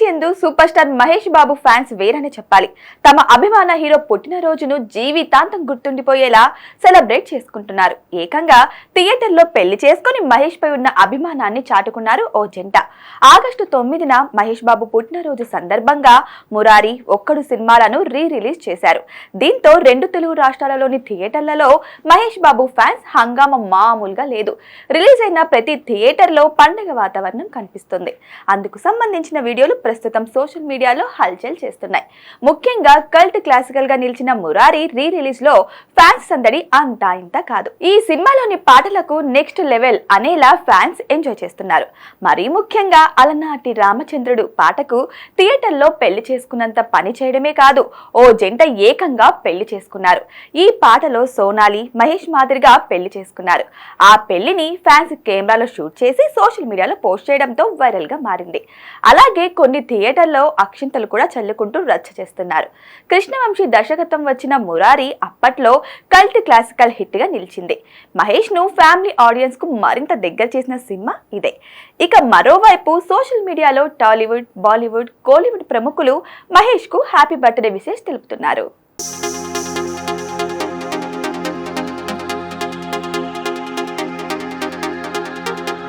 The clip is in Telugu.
యందు super star Mahesh Babu fans వేరని చెప్పాలి. తమ అభిమాన హీరో పుట్టినరోజును జీవితాంతం గుర్తుండిపోయేలా సెలబ్రేట్ చేసుకుంటున్నారు. ఏకంగా థియేటర్లో పెళ్లి చేసుకుని మహేష్ పై ఉన్న అభిమానాన్ని చాటుకున్నారు ఓ జంట. ఆగస్టు 9న మహేష్ బాబు పుట్టినరోజు సందర్భంగా మురారి, ఒక్కడు సినిమాలను రిలీజ్ చేశారు. దీంతో 2 తెలుగు రాష్ట్రాలలోని థియేటర్లలో మహేష్ బాబు ఫ్యాన్స్ హంగామా మామూలుగా లేదు. రిలీజ్ అయిన ప్రతి థియేటర్లో పండుగ వాతావరణం కనిపిస్తుంది. అందుకు సంబంధించిన వీడియోలు ప్రస్తుతం సోషల్ మీడియాలో హల్చల్ చేస్తున్నాయి. ముఖ్యంగా కల్ట్ క్లాసికల్ గా నిలిచిన మురారి రిలీజ్ లో ఫ్యాన్స్ సందడి అంతా ఇంత కాదు. ఈ సినిమాలోని పాటలకు నెక్స్ట్ లెవెల్ అనేలా ఫ్యాన్స్ ఎంజాయ్ చేస్తున్నారు. మరీ ముఖ్యంగా అలనాటి రామచంద్రుడు పాటకు థియేటర్లో పెళ్లి చేసుకున్నంత పని చేయడమే కాదు, ఓ జంట ఏకంగా పెళ్లి చేసుకున్నారు. ఈ పాటలో సోనాలి, మహేష్ మాదిరిగా పెళ్లి చేసుకున్నారు. ఆ పెళ్లిని ఫ్యాన్స్ కెమెరాలో షూట్ చేసి సోషల్ మీడియాలో పోస్ట్ చేయడంతో వైరల్ గా మారింది. అలాగే కొన్ని థియేటర్లో అక్షింతలు కూడా చల్లుకుంటూ రచ్చ చేస్తున్నారు. కృష్ణవంశీ దర్శకత్వం వచ్చిన మురారి అప్పట్లో కల్ట్ క్లాసికల్ హిట్ గా నిలిచింది. మహేష్ ను ఫ్యామిలీ ఆడియన్స్ కు మరింత దగ్గర చేసిన సినిమా ఇదే. ఇక మరోవైపు సోషల్ మీడియాలో టాలీవుడ్, బాలీవుడ్, కోలీవుడ్ ప్రముఖులు మహేష్ కు హ్యాపీ బర్త్డే విషెస్ తెలుపుతున్నారు.